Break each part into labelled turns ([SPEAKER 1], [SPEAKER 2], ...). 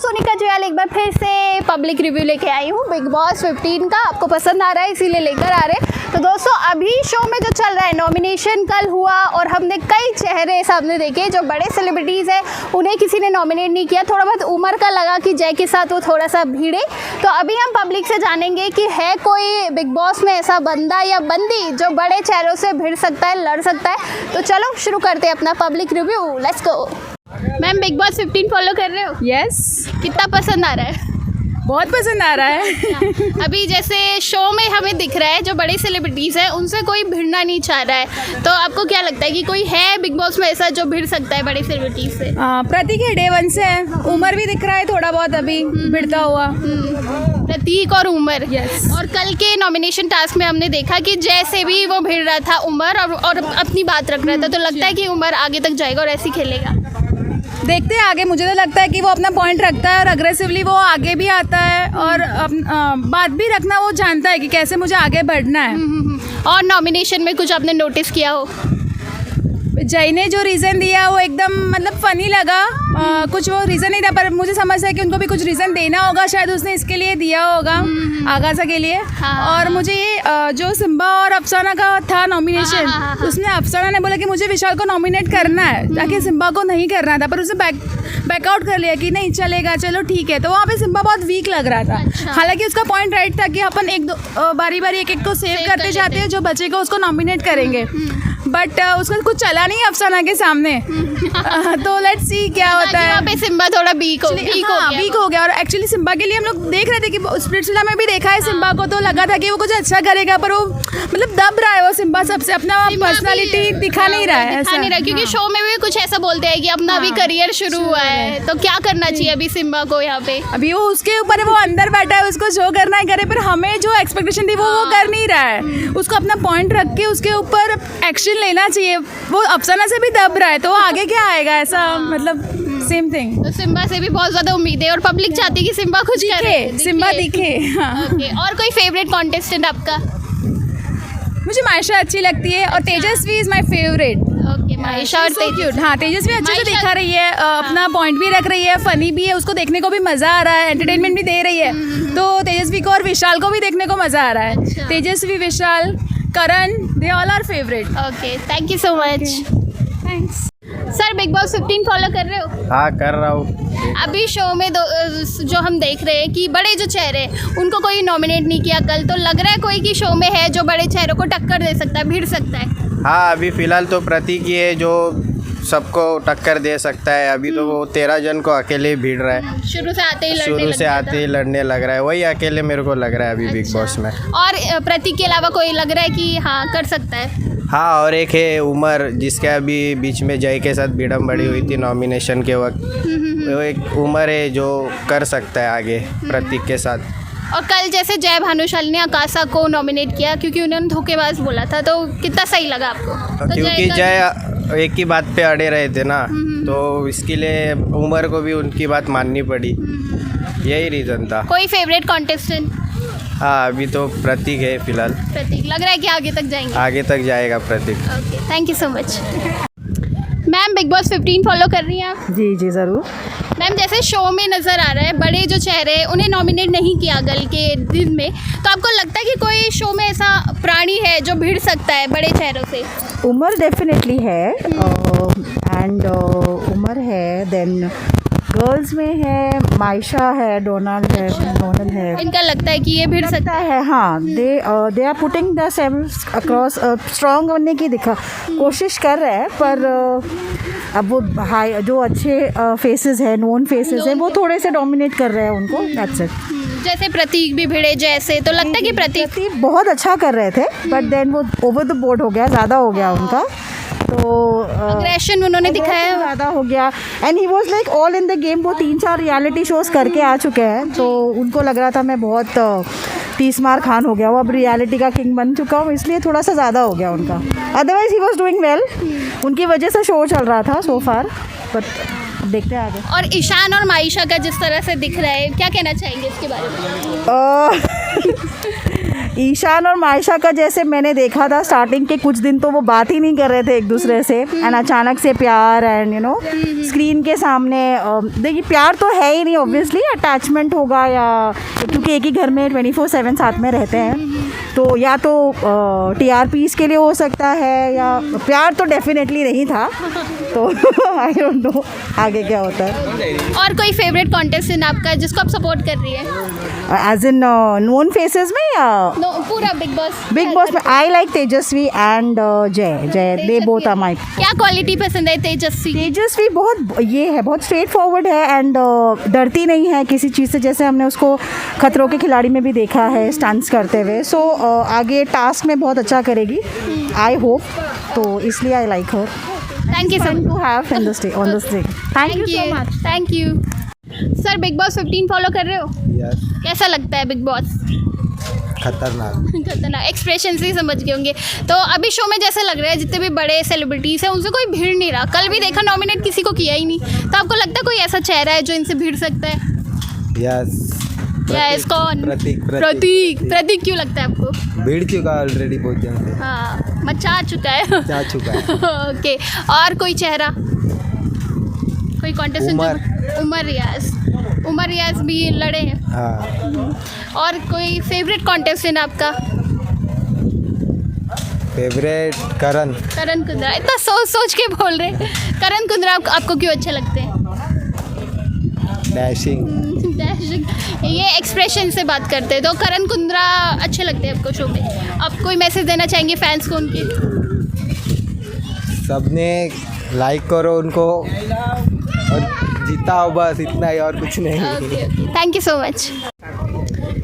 [SPEAKER 1] सोनिका जयाल एक बार फिर से पब्लिक रिव्यू लेके आई हूँ बिग बॉस 15 का। आपको पसंद आ रहा है इसीलिए लेकर आ रहे हैं। तो दोस्तों अभी शो में जो चल रहा है, नॉमिनेशन कल हुआ और हमने कई चेहरे सामने देखे जो बड़े सेलिब्रिटीज़ हैं, उन्हें किसी ने नॉमिनेट नहीं किया। थोड़ा बहुत उमर का लगा कि जय के साथ वो थोड़ा सा भीड़े। तो अभी हम पब्लिक से जानेंगे कि है कोई बिग बॉस में ऐसा बंदा या बंदी जो बड़े चेहरों से भिड़ सकता है, लड़ सकता है। तो चलो शुरू करते हैं अपना public review. Let's go. Ma'am Bigg boss 15 follow कर रहे हो?
[SPEAKER 2] यस,
[SPEAKER 1] कितना पसंद आ रहा है?
[SPEAKER 2] बहुत पसंद आ रहा है।
[SPEAKER 1] अभी जैसे शो में हमें दिख रहा है जो बड़े सेलिब्रिटीज़ हैं उनसे कोई भिड़ना नहीं चाह रहा है, तो आपको क्या लगता है कि कोई है बिग बॉस में ऐसा जो भिड़ सकता है बड़े सेलिब्रिटीज़ से?
[SPEAKER 2] प्रतीक है, डे 1 से है। उमर भी दिख रहा है थोड़ा बहुत अभी भिड़ता हुआ।
[SPEAKER 1] प्रतीक और उमर।
[SPEAKER 2] Yes.
[SPEAKER 1] और कल के नॉमिनेशन टास्क में हमने देखा कि जैसे भी वो भिड़ रहा था उमर और अपनी बात रख रहा था, तो लगता है कि उमर आगे तक जाएगा और ऐसे ही खेलेगा।
[SPEAKER 2] देखते हैं आगे। मुझे तो लगता है कि वो अपना पॉइंट रखता है और अग्रेसिवली वो आगे भी आता है और बात भी रखना वो जानता है कि कैसे मुझे आगे बढ़ना है।
[SPEAKER 1] और नॉमिनेशन में कुछ आपने नोटिस किया हो?
[SPEAKER 2] जय ने जो रीज़न दिया वो एकदम मतलब फ़नी लगा। कुछ वो रीज़न नहीं था, पर मुझे समझ है कि उनको भी कुछ रीज़न देना होगा, शायद उसने इसके लिए दिया होगा आगाज़ा के लिए।
[SPEAKER 1] हाँ।
[SPEAKER 2] और मुझे जो सिम्बा और अफसाना का था नॉमिनेशन, उसमें अफसाना ने बोला कि मुझे विशाल को नॉमिनेट करना है, ताकि सिम्बा को नहीं करना था, पर उसने बैकआउट कर लिया कि नहीं चलेगा, चलो ठीक है। तो वहाँ पे सिम्बा बहुत वीक लग रहा था।
[SPEAKER 1] अच्छा।
[SPEAKER 2] हालांकि उसका पॉइंट राइट था कि अपन एक दो बारी बारी एक को सेव करते जाते हैं, जो बचेगा उसको नॉमिनेट करेंगे। बट उसका कुछ चला नहीं अफसाना के सामने। तो लेट्स सी क्या होता है।
[SPEAKER 1] वहाँ पे सिम्बा थोड़ा वीक
[SPEAKER 2] हो गया। और एक्चुअली सिम्बा के लिए हम लोग देख रहे थे कि स्प्लिट्सविला में भी देखा है सिम्बा को, तो लगा था कि वो कुछ अच्छा करेगा, पर वो मतलब दब रहा है वो सिम्बा सबसे, अपना पर्सनालिटी दिखा नहीं रहा है ऐसा।
[SPEAKER 1] क्योंकि शो में भी कुछ ऐसा बोलते हैं कि अपना अभी करियर शुरू हुआ है, तो क्या करना चाहिए अभी सिम्बा को यहाँ पे?
[SPEAKER 2] अभी वो उसके ऊपर है, वो अंदर बैठा है, उसको जो करना है करे, पर हमें जो एक्सपेक्टेशन थी वो कर नहीं रहा है। उसको अपना पॉइंट रख के उसके ऊपर एक्शन लेना चाहिए। वो अफसाना से भी दब रहा है, तो आगे क्या आएगा ऐसा, मतलब सेम थिंग।
[SPEAKER 1] तो सिम्बा से भी बहुत ज्यादा उम्मीद है और पब्लिक चाहती है कि सिम्बा कुछ करे,
[SPEAKER 2] सिम्बा दिखे। हाँ।
[SPEAKER 1] और कोई फेवरेट कॉन्टेस्टेंट आपका?
[SPEAKER 2] मुझे मायशा अच्छी लगती है और तेजस्वी is my favourite.
[SPEAKER 1] Okay, Maysha और तेजस्वी।
[SPEAKER 2] हाँ, तेजस्वी अच्छे से दिखा रही है, अपना पॉइंट भी रख रही है, फनी भी है, उसको देखने को भी मज़ा आ रहा है, एंटरटेनमेंट भी दे रही है। तो तेजस्वी को और विशाल को भी देखने को मज़ा आ रहा है।
[SPEAKER 1] अच्छा।
[SPEAKER 2] Tejasswi, Vishal, Karan, they all are favourite.
[SPEAKER 1] Okay, thank you so much.
[SPEAKER 2] Thanks.
[SPEAKER 1] Sir big boss 15 follow कर रहे हो?
[SPEAKER 3] हाँ, कर रहा हूँ।
[SPEAKER 1] अभी शो में जो हम देख रहे हैं कि बड़े जो चेहरे हैं उनको कोई नॉमिनेट नहीं किया कल, तो लग रहा है कोई कि शो में है जो बड़े चेहरों को टक्कर दे सकता है, भिड़ सकता है?
[SPEAKER 3] हाँ, अभी फ़िलहाल तो प्रतीक ही है जो सबको टक्कर दे सकता है। अभी तो वो 13 जन को अकेले ही भीड़ रहा है।
[SPEAKER 1] शुरू से आते ही
[SPEAKER 3] लड़ने लग रहा है। वही अकेले मेरे को लग रहा है अभी बिग बॉस में।
[SPEAKER 1] और प्रतीक के अलावा कोई लग रहा है कि हाँ कर सकता है?
[SPEAKER 3] हाँ, और एक है उमर, जिसके अभी बीच में जय के साथ भिड़म बड़ी हुई थी नॉमिनेशन के वक्त। वो एक उमर है जो कर सकता है आगे प्रतीक के साथ।
[SPEAKER 1] और कल जैसे जय भानुशाली ने आकाशा को नॉमिनेट किया क्योंकि उन्होंने धोखेबाज बोला था, तो कितना सही लगा आपको? तो
[SPEAKER 3] क्योंकि जय एक ही बात पे अड़े रहे थे ना, तो इसके लिए उमर को भी उनकी बात माननी पड़ी। यही रीज़न था।
[SPEAKER 1] कोई फेवरेट कॉन्टेस्टेंट?
[SPEAKER 3] हाँ, अभी तो प्रतीक है फिलहाल।
[SPEAKER 1] प्रतीक लग रहा है कि आगे तक जाएंगे?
[SPEAKER 3] आगे तक जाएगा Pratik.
[SPEAKER 1] Okay, thank you so much. Ma'am Bigg boss 15 follow कर रही हैं आप?
[SPEAKER 4] जी जी ज़रूर।
[SPEAKER 1] मैम जैसे शो में नज़र आ रहा है बड़े जो चेहरे हैं उन्हें नॉमिनेट नहीं किया कल के दिन में, तो आपको लगता है कि कोई शो में ऐसा प्राणी है जो भिड़ सकता है बड़े चेहरों से?
[SPEAKER 4] उमर डेफिनेटली है, एंड उमर है, देन गर्ल्स में है मायशा है, डोनाल है,
[SPEAKER 1] इनका लगता है कि ये भिड़ सकता
[SPEAKER 4] सकता है। हाँ, they are putting the self across, strong बनने की कोशिश कर रहे हैं, पर अब वो हाई जो अच्छे फेसेस हैं, नोन फेसेस हैं, वो थोड़े से डोमिनेट कर रहे हैं उनको। That's it.
[SPEAKER 1] जैसे प्रतीक भी भिड़े जैसे, तो लगता है कि प्रतीक
[SPEAKER 4] बहुत अच्छा कर रहे थे, बट देन वो ओवर द बोर्ड हो गया, ज़्यादा हो गया उनका, तो
[SPEAKER 1] अग्रेशन उन्होंने दिखाया
[SPEAKER 4] ज़्यादा हो गया। And he was like all in the game. वो 3-4 रियलिटी शोज़ करके आ चुके हैं, तो उनको लग रहा था मैं बहुत 30 मार खान हो गया, वो अब रियलिटी का किंग बन चुका हूँ, इसलिए थोड़ा सा ज़्यादा हो गया उनका। Otherwise he was doing well, उनकी वजह से शो चल रहा था सो फार, बट देखते हैं आगे।
[SPEAKER 1] और ईशान और माइशा का जिस तरह से दिख रहा है, क्या कहना चाहेंगे इसके बारे में?
[SPEAKER 4] ईशान और मायशा का जैसे मैंने देखा था स्टार्टिंग के कुछ दिन तो वो बात ही नहीं कर रहे थे एक दूसरे से, एंड अचानक से प्यार एंड स्क्रीन के सामने देखिए प्यार तो है ही नहीं, ऑब्वियसली अटैचमेंट होगा, या क्योंकि एक ही घर में 24/7 साथ में रहते हैं, तो या तो TRPs के लिए हो सकता है, या प्यार तो डेफिनेटली नहीं था, तो आई डोंट नो आगे क्या होता है।
[SPEAKER 1] और कोई फेवरेट कॉन्टेस्टेंट आपका जिसको आप सपोर्ट कर रही है?
[SPEAKER 4] एज इन नोन फेसेस में या
[SPEAKER 1] नो, पूरा बिग बॉस
[SPEAKER 4] में आई लाइक तेजस्वी एंड जय दे बोथ आर माय।
[SPEAKER 1] क्या क्वालिटी पसंद है तेजस्वी?
[SPEAKER 4] बहुत ये है, बहुत स्ट्रेट फॉरवर्ड है एंड डरती नहीं है किसी चीज़ से, जैसे हमने उसको खतरों के खिलाड़ी में भी देखा है स्टंट्स करते हुए। सो आगे टास्क में बहुत अच्छा करेगी, आई होप, तो इसलिए I like her.
[SPEAKER 1] Thank you so much
[SPEAKER 4] to have in the stage on the stage. Thank you so much.
[SPEAKER 1] Thank you sir. Big boss 15 follow कर रहे हो?
[SPEAKER 3] यस,
[SPEAKER 1] कैसा लगता है बिग बॉस?
[SPEAKER 3] खतरनाक।
[SPEAKER 1] एक्सप्रेशन से ही समझ गए होंगे। तो अभी शो में जैसे लग रहा है जितने भी बड़े सेलिब्रिटीज़ हैं उनसे कोई भीड़ नहीं रहा। कल भी देखा नॉमिनेट किसी को किया ही नहीं, तो आपको लगता है कोई ऐसा चेहरा है जो इनसे भीड़ सकता है?
[SPEAKER 3] यस,
[SPEAKER 1] यस, कौन? प्रतीक क्यों लगता है आपको?
[SPEAKER 3] भीड़ चुका ऑलरेडी बहुत जन से,
[SPEAKER 1] हाँ, मचा चुका है।
[SPEAKER 3] जा चुका है।
[SPEAKER 1] ओके, और कोई चेहरा, कोई कॉन्टेस्टेंट? उमर रियाज भी लड़े हैं।
[SPEAKER 3] हाँ,
[SPEAKER 1] और कोई फेवरेट कॉन्टेस्टेंट आपका?
[SPEAKER 3] फेवरेट करण
[SPEAKER 1] कुंद्रा। इतना सोच के बोल रहे हैं। करण कुंद्रा आपको क्यों अच्छे लगते हैं?
[SPEAKER 3] डैशिंग।
[SPEAKER 1] ये एक्सप्रेशन से बात करते हैं, तो करण कुंद्रा अच्छे लगते हैं आपको शो में। आप कोई मैसेज देना चाहेंगे फैंस को उनके?
[SPEAKER 3] सबने लाइक करो उनको और जीता हो, बस इतना ही, और कुछ नहीं।
[SPEAKER 1] Thank you so much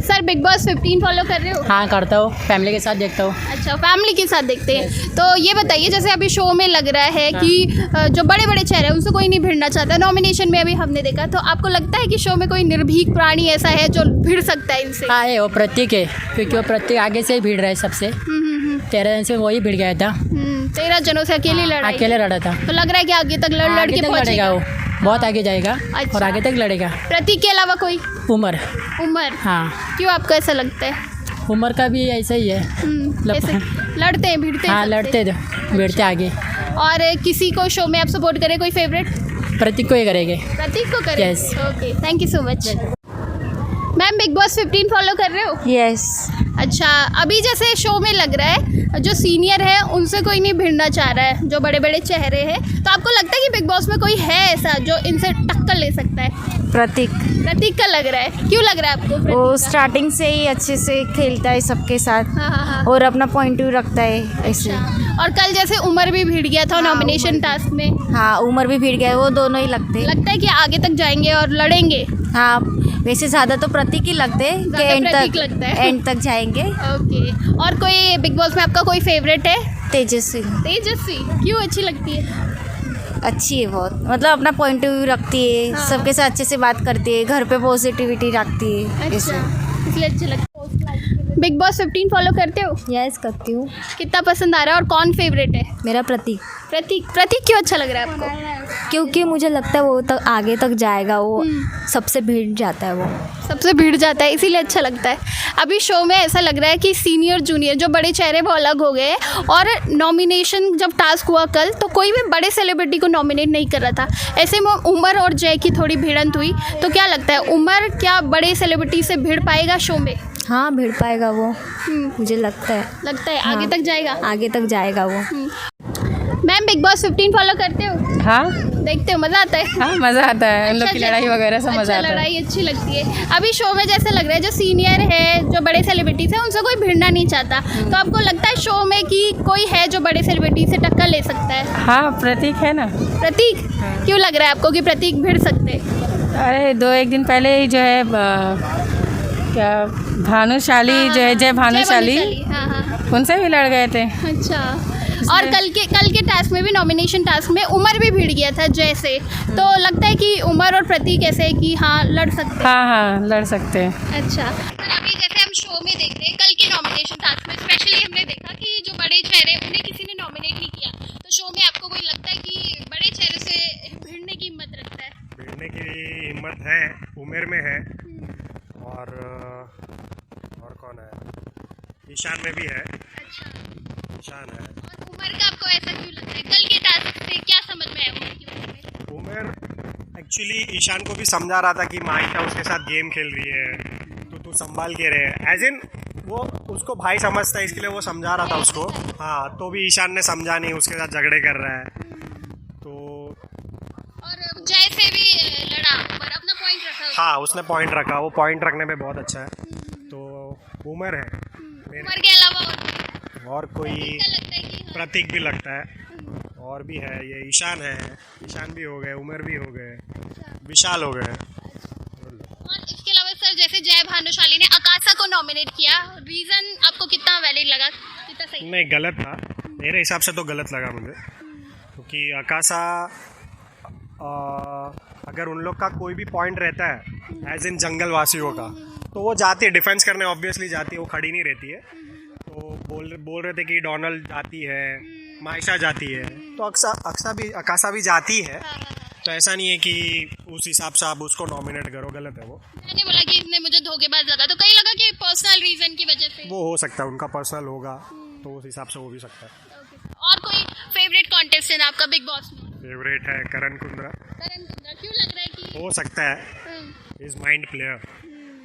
[SPEAKER 1] sir. Big boss 15 follow कर रहे हो?
[SPEAKER 5] हाँ करता हूँ, फैमिली के साथ देखता हूँ।
[SPEAKER 1] अच्छा, फैमिली के साथ देखते हैं। तो ये बताइए, जैसे अभी शो में लग रहा है कि जो बड़े बड़े चेहरे हैं उनसे कोई नहीं भिड़ना चाहता, नॉमिनेशन में अभी हमने देखा, तो आपको लगता है कि शो में कोई निर्भीक प्राणी ऐसा है जो भिड़ सकता है इनसे?
[SPEAKER 5] हाँ है, वो प्रतीक है, क्योंकि वो प्रतीक आगे से ही भिड़ रहा है सबसे। 13 दिन से वही भिड़ गया था।
[SPEAKER 1] 13 जनों से अकेले लड़ा था। तो लग रहा है कि आगे तक लड़ के पहुंचेगा
[SPEAKER 5] वो, बहुत आगे जाएगा।
[SPEAKER 1] अच्छा।
[SPEAKER 5] और आगे तक लड़ेगा।
[SPEAKER 1] प्रतीक के अलावा कोई?
[SPEAKER 5] उमर।
[SPEAKER 1] हाँ, क्यों आपको ऐसा लगता है?
[SPEAKER 5] उमर का भी ऐसा ही है,
[SPEAKER 1] ऐसे लड़ते हैं, भिड़ते हैं?
[SPEAKER 5] हाँ लड़ते भिड़ते आगे।
[SPEAKER 1] और किसी को शो में आप सपोर्ट करें, कोई फेवरेट?
[SPEAKER 5] प्रतीक को ही करेंगे।
[SPEAKER 1] प्रतीक को करें?
[SPEAKER 5] Yes.
[SPEAKER 1] Okay, thank you so much. Ma'am, Bigg boss 15 follow कर रहे हो?
[SPEAKER 4] यस।
[SPEAKER 1] अच्छा, अभी जैसे शो में लग रहा है जो सीनियर है उनसे कोई नहीं भिड़ना चाह रहा है, जो बड़े बड़े चेहरे हैं, तो आपको लगता है कि बिग बॉस में कोई है ऐसा जो इनसे टक्कर ले सकता है?
[SPEAKER 6] प्रतीक
[SPEAKER 1] का लग रहा है। क्यों लग रहा है आपको?
[SPEAKER 6] वो स्टार्टिंग से ही अच्छे से खेलता है सबके साथ,
[SPEAKER 1] हाँ।
[SPEAKER 6] और अपना पॉइंट व्यू रखता है ऐसे।
[SPEAKER 1] और कल जैसे उमर भी भिड़ गया था नॉमिनेशन टास्क में।
[SPEAKER 6] हाँ, उमर भी भिड़ गया, वो दोनों ही लगते हैं।
[SPEAKER 1] लगता है कि आगे तक जाएंगे और लड़ेंगे?
[SPEAKER 6] हाँ, वैसे ज़्यादा तो प्रतीक ही लगते हैं कि एंड तक जाएंगे।
[SPEAKER 1] ओके, और कोई बिग बॉस में आपका कोई फेवरेट है?
[SPEAKER 6] तेजस्वी।
[SPEAKER 1] क्यों अच्छी लगती है?
[SPEAKER 6] अच्छी है बहुत, मतलब अपना पॉइंट व्यू रखती है।
[SPEAKER 1] हाँ।
[SPEAKER 6] सबके साथ अच्छे से बात करती है, घर पे पॉजिटिविटी रखती है।
[SPEAKER 1] अच्छा, इसलिए अच्छी लगती है। बिग बॉस 15 फॉलो करते हो?
[SPEAKER 6] यस, करती हूँ।
[SPEAKER 1] कितना पसंद आ रहा है और कौन फेवरेट है?
[SPEAKER 6] मेरा प्रतीक
[SPEAKER 1] क्यों अच्छा लग रहा है आपको?
[SPEAKER 6] क्योंकि मुझे लगता है वो तक आगे तक जाएगा, वो सबसे भिड़ जाता है, वो
[SPEAKER 1] सबसे भिड़ जाता है, इसीलिए अच्छा लगता है। अभी शो में ऐसा लग रहा है कि सीनियर जूनियर जो बड़े चेहरे वो अलग हो गए, और नॉमिनेशन जब टास्क हुआ कल तो कोई भी बड़े सेलिब्रिटी को नॉमिनेट नहीं कर रहा था। ऐसे में उमर और जय की थोड़ी भिड़ंत हुई, तो क्या लगता है उमर क्या बड़े सेलिब्रिटी से भिड़ पाएगा शो में?
[SPEAKER 6] हाँ, भिड़ पाएगा वो, मुझे लगता है।
[SPEAKER 1] हाँ। आगे तक जाएगा
[SPEAKER 6] वो।
[SPEAKER 1] मैम, बिग बॉस 15 फॉलो करते हो?
[SPEAKER 2] हाँ,
[SPEAKER 1] देखते हो, मज़ा आता है?
[SPEAKER 2] हाँ मज़ा आता है, उन लोग की लड़ाई वगैरह से मज़ा आता है।
[SPEAKER 1] लड़ाई अच्छी लगती है। अभी शो में जैसे लग रहा है जो सीनियर है, जो बड़े सेलिब्रिटीज हैं, उनसे कोई भिड़ना नहीं चाहता, तो आपको लगता है शो में कि कोई है जो बड़े सेलिब्रिटी से टक्कर ले सकता है?
[SPEAKER 2] हाँ, प्रतीक है ना।
[SPEAKER 1] क्यों लग रहा है आपको कि प्रतीक भिड़ सकते?
[SPEAKER 2] अरे 2-1 दिन पहले ही जो है क्या भानुशाली जो है, जय भानुशाली, उनसे भी लड़ गए थे।
[SPEAKER 1] अच्छा, और कल के टास्क में भी, नॉमिनेशन टास्क में उमर भी भिड़ गया था जय से, तो लगता है कि उमर और प्रतीक ऐसे है कि हाँ लड़ सकते हैं?
[SPEAKER 2] हाँ लड़ सकते हैं।
[SPEAKER 1] अच्छा, अभी जैसे हम शो में देखते हैं, कल के नॉमिनेशन टास्क में स्पेशली हमने देखा कि जो बड़े चेहरे उन्हें किसी ने नॉमिनेट नहीं किया, तो शो में आपको कोई लगता है कि बड़े चेहरे से भिड़ने की हिम्मत रखता है?
[SPEAKER 7] करने की हिम्मत है, उमेर में है। और कौन है, ईशान में भी है।
[SPEAKER 1] अच्छा,
[SPEAKER 7] ईशान है।
[SPEAKER 1] और उमर का आपको ऐसा क्यों लगता है? कल के टास्क से क्या समझ में आया उमर की वजह में?
[SPEAKER 7] उमेर एक्चुअली ईशान को भी समझा रहा था कि माइशा उसके साथ गेम खेल रही है, तो तू संभाल के रहे, एज इन वो उसको भाई समझता है, इसके लिए वो समझा रहा था उसको। हाँ, तो भी ईशान ने समझा नहीं, उसके साथ झगड़े कर रहा है। तो
[SPEAKER 1] और जय से भी लड़ा पर अपना पॉइंट रखा।
[SPEAKER 7] हाँ, उसने पॉइंट रखा, वो पॉइंट रखने में बहुत अच्छा है। तो उमर है।
[SPEAKER 1] उमर के अलावा
[SPEAKER 7] और कोई
[SPEAKER 1] क्या लगता है कि हाँ,
[SPEAKER 7] प्रतीक भी लगता है, और भी है, ये ईशान है। ईशान भी हो गए, उमर भी हो गए, विशाल हो गए।
[SPEAKER 1] और इसके अलावा सर जैसे जय भानुशाली ने आकाशा को नॉमिनेट किया, रीजन आपको कितना वैलिड लगा, कितना सही?
[SPEAKER 7] नहीं, गलत था मेरे हिसाब से, तो गलत लगा मुझे, क्योंकि आकाशा अगर उन लोग का कोई भी पॉइंट रहता है एज इन जंगल वासियों का, तो वो जाती है डिफेंस करने, ऑब्वियसली जाती है, वो खड़ी नहीं रहती है। तो बोल रहे थे कि डोनाल्ड जाती है, माइशा जाती है, तो आकाशा भी जाती है। तो ऐसा नहीं है कि उस हिसाब से आप उसको नॉमिनेट करो, गलत है वो।
[SPEAKER 1] मैंने बोला कि इसने मुझे धोखेबाज लगा, तो कहीं लगा कि पर्सनल रीजन की वजह से।
[SPEAKER 7] वो हो सकता है, उनका पर्सनल होगा, तो उस हिसाब से वो भी सकता है।
[SPEAKER 1] और कोई फेवरेट कॉन्टेस्टेंट आपका बिग बॉस में?
[SPEAKER 7] फेवरेट है करण कुंद्रा।
[SPEAKER 1] करण कुंद्रा, क्यों लग रहा है कि
[SPEAKER 7] हो सकता है, is mind player,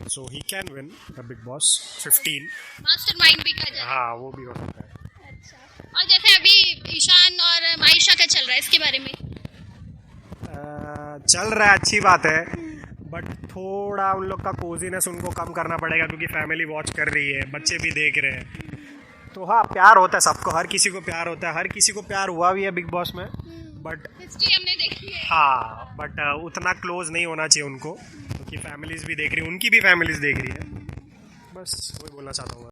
[SPEAKER 7] so he can win the big boss 15।
[SPEAKER 1] Mastermind भी कहा जाए?
[SPEAKER 7] हाँ, वो भी हो सकता है।
[SPEAKER 1] अच्छा, और जैसे अभी ईशान और माइशा का चल रहा है, इसके बारे में?
[SPEAKER 7] चल रहा है, अच्छी बात है, बट थोड़ा उन लोग का कोजीनेस उनको कम करना पड़ेगा, क्योंकि फैमिली वॉच कर रही है, बच्चे भी देख रहे हैं। तो हाँ, प्यार होता है सबको, हर किसी को प्यार होता है, हर किसी को प्यार हुआ भी है बिग बॉस में, बट
[SPEAKER 1] हिस्ट्री हमने देखी है।
[SPEAKER 7] हाँ, बट उतना क्लोज नहीं होना चाहिए उनको, क्योंकि फैमिलीज भी देख रही है, उनकी भी फैमिलीज देख रही है। बस वही बोलना चाहता हूँ।